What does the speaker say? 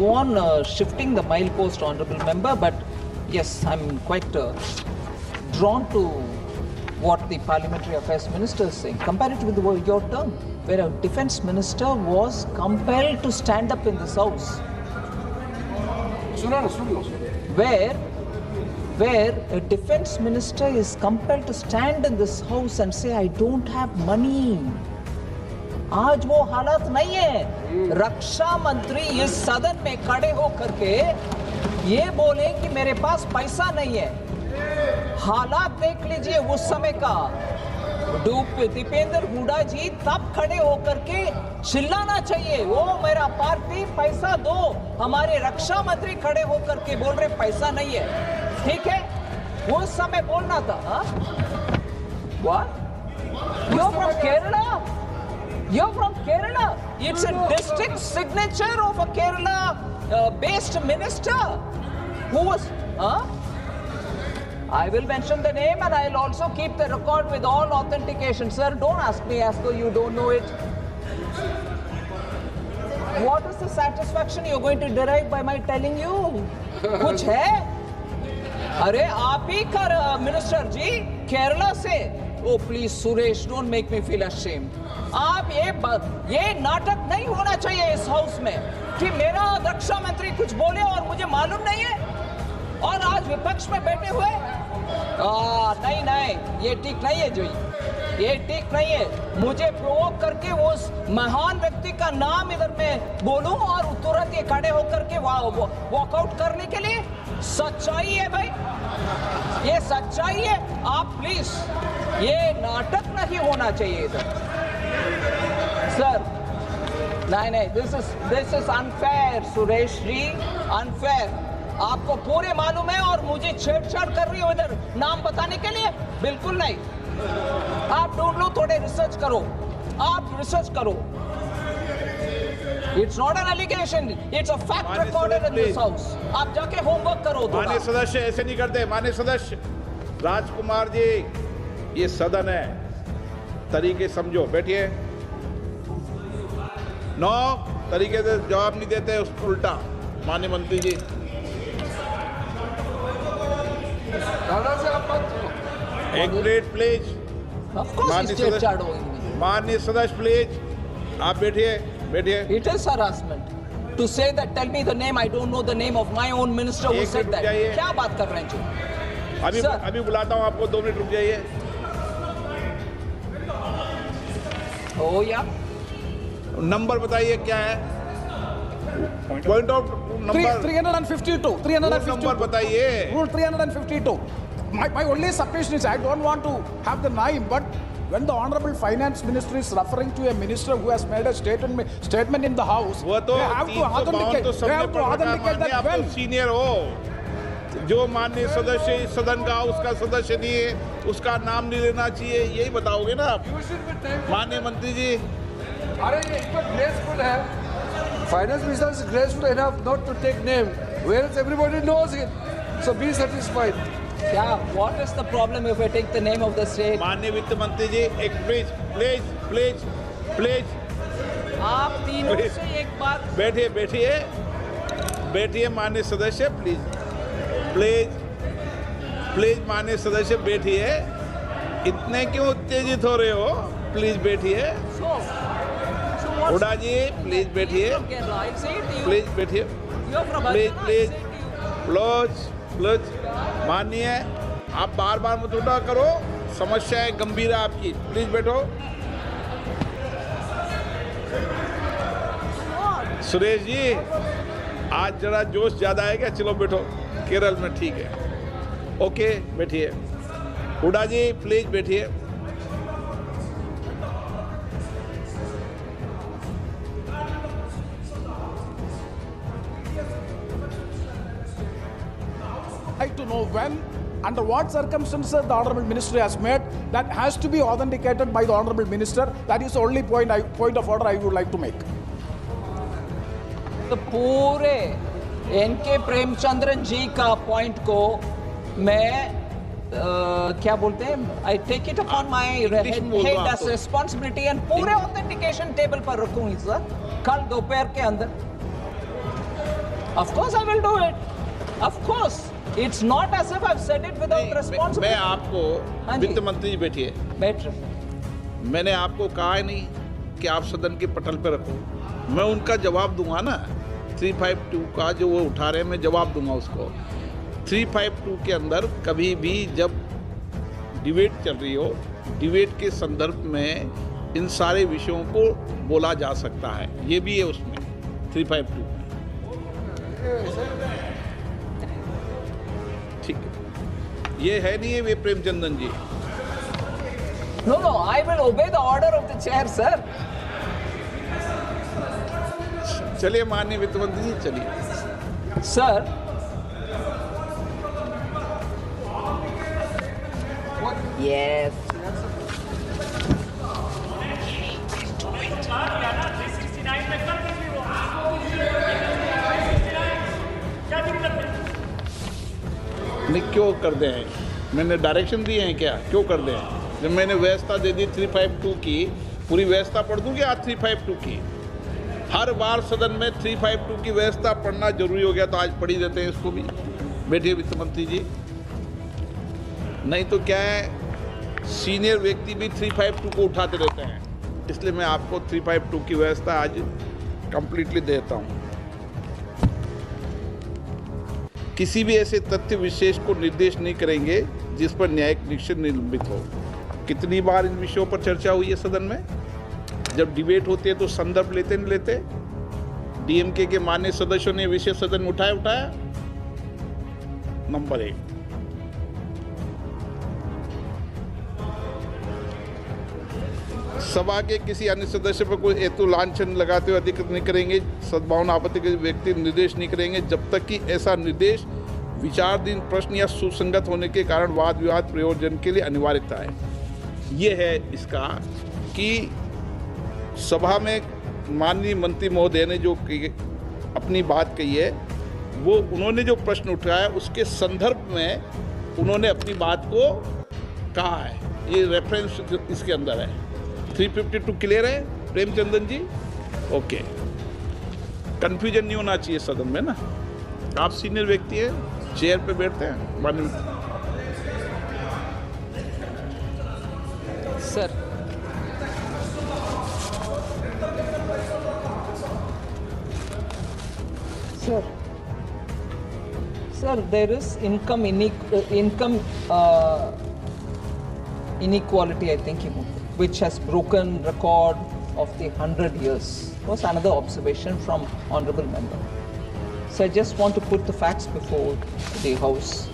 go on shifting the milepost, honorable member, but yes, I'm quite drawn to what the Parliamentary Affairs Minister is saying. Compare it with your term, where a defense minister was compelled to stand up in this house. Where a defense minister is compelled to stand in this house and say, I don't have money. आज वो हालत नहीं है। रक्षा मंत्री इस सदन में खड़े होकर के ये बोले कि मेरे पास पैसा नहीं है। हालात देख लीजिए उस समय का। दीपेंद्र हुडा जी तब खड़े होकर के चिल्लाना चाहिए, वो मेरा पार्टी पैसा दो। हमारे रक्षा मंत्री खड़े होकर के बोल रहे पैसा नहीं है। ठीक है, उस समय बोलना था। What? You're from Kerala? You're from Kerala. It's a distinct signature of a Kerala-based minister who was. I will mention the name and I'll also keep the record with all authentication. Sir, don't ask me as though you don't know it. What is the satisfaction you're going to derive by my telling you? कुछ है? अरे आप ही कर minister जी केरला से। Oh please Suresh, don't make me feel ashamed. आप ये नाटक नहीं होना चाहिए इस हाउस में कि मेरा रक्षा मंत्री कुछ बोले और मुझे मालूम नहीं है और आज विपक्ष में बैठे हुए। नहीं, ये ठीक नहीं है जी, ये ठीक नहीं है। मुझे प्रोवोक करके उस महान व्यक्ति का नाम इधर मैं बोलूं और तुरंत ये खड़े होकर के वॉकआउट करने के लिए सच्चाई है भाई, ये सच्चाई है। आप प्लीज, ये नाटक नहीं होना चाहिए इधर। सर नहीं, this is unfair Suresh ji, unfair. आपको पूरे मालूम है और मुझे छेड़छाड़ कर रही हो इधर नाम बताने के लिए? बिल्कुल नहीं। आप ढूंढ लो, थोड़े रिसर्च करो, आप रिसर्च करो। It's not an allegation, it's a fact recorded in this house. आप जाके होमवर्क करो। माननीय सदस्य ऐसे नहीं करते। माननीय सदस्य राजकुमार जी, ये सदन है, तरीके समझो। बैठिए। नो तरीके से जवाब नहीं देते, उसको उल्टा। माननीय मंत्री जी एक मिनट प्लीज। माननीय सदस्य प्लीज आप बैठिए। It is harassment to say that, tell me the name, I don't know the name of my own minister who said that. क्या बात कर रहे हैं जी? अभी बुलाता हूं आपको, 2 मिनट रुक जाइए। ओ या नंबर बताइए क्या है? पॉइंट ऑफ नंबर 352 नंबर बताइए। Rule 352. My only submission is I don't want to have the name, but when the Honorable Finance Minister is referring to a minister who has made a statement in the House, वो तो they have to authenticate, that आप तो senior हो। जो माननीय सदस्य इस सदन का उसका सदस्य नहीं है, उसका नाम नहीं लेना चाहिए, यही बताओगे ना आप? माननीय मंत्री जी, अरे ये इतना ग्रेसफुल है। Finance minister is graceful enough not to take name, whereas everybody knows it, so be satisfied. क्या? What is the problem if I take the name of the state? माननीय वित्त मंत्री जी, एक प्लीज आप तीनों से एक बार बैठिए माननीय सदस्य, प्लीज माननीय सदस्य बैठिए। इतने क्यों उत्तेजित हो रहे हो? प्लीज बैठिए। हुडा जी प्लीज बैठिए, प्लीज। माननीय आप बार मत उठा करो, समस्या है गंभीर है आपकी। प्लीज बैठो। सुरेश जी, आज जरा जोश ज्यादा है क्या? चलो बैठो, केरल में ठीक है। ओके बैठिए। हुडा जी प्लीज बैठिए। like to know when, under what circumstances the Honorable Minister has made, that has to be authenticated by the Honorable Minister. That is the only point of order I would like to make. तो पूरे N K Premachandran जी का point को मैं क्या बोलते हैं, I take it upon my head as responsibility and पूरे authentication table पर रखूंगी सर कल दोपहर के अंदर। Of course I will do it. Of course. It's not as if I've said it without मैं responsibility. आपको हाँ जी। वित्त मंत्री जी बैठिए, बैठ रहे। मैंने आपको कहा है नहीं कि आप सदन के पटल पे रखो, मैं उनका जवाब दूंगा ना। 352 का जो वो उठा रहे हैं मैं जवाब दूंगा उसको। 352 के अंदर कभी भी जब डिबेट चल रही हो, डिबेट के संदर्भ में इन सारे विषयों को बोला जा सकता है, ये भी है उसमें 352 में। ठीक है, ये है नहीं है वे प्रेमचंदन जी। No, I will obey the order of the chair, sir. चलिए माननीय वित्त मंत्री जी, चलिए। Sir, yes. नहीं, क्यों कर दे हैं? मैंने डायरेक्शन दिए हैं क्या? क्यों कर दे हैं? जब मैंने व्यवस्था दे दी 352 की, पूरी व्यवस्था पढ़ दूंगी आज 352 की। हर बार सदन में 352 की व्यवस्था पढ़ना जरूरी हो गया तो आज पढ़ ही देते हैं इसको भी। बैठिए वित्त मंत्री जी। नहीं तो क्या है, सीनियर व्यक्ति भी 352 को उठाते रहते हैं, इसलिए मैं आपको 352 की व्यवस्था आज कंप्लीटली देता हूँ। किसी भी ऐसे तथ्य विशेष को निर्देश नहीं करेंगे जिस पर न्यायिक निरीक्षण निलंबित हो। कितनी बार इन विषयों पर चर्चा हुई है सदन में? जब डिबेट होती है तो संदर्भ लेते नहीं लेते? डीएमके के मान्य सदस्यों ने विषय सदन में उठाया। नंबर 1, सभा के किसी अन्य सदस्य पर कोई हेतु लांछन लगाते हुए अधिकृत नहीं करेंगे, सद्भावना आपत्ति के व्यक्ति निर्देश नहीं करेंगे जब तक कि ऐसा निर्देश विचाराधीन प्रश्न या सुसंगत होने के कारण वाद विवाद प्रयोजन के लिए अनिवार्यता है। ये है इसका कि सभा में माननीय मंत्री महोदय ने जो अपनी बात कही है, वो उन्होंने जो प्रश्न उठाया उसके संदर्भ में उन्होंने अपनी बात को कहा है। ये रेफरेंस इसके अंदर है। 352 क्लियर है प्रेमचंदन जी? ओके, कंफ्यूजन नहीं होना चाहिए सदन में ना। आप सीनियर व्यक्ति हैं, चेयर पे बैठते हैं माननीय। Sir. Sir, there is income inequality, I think, which has broken record of the 100 years. Was another observation from honorable member. So I just want to put the facts before the House.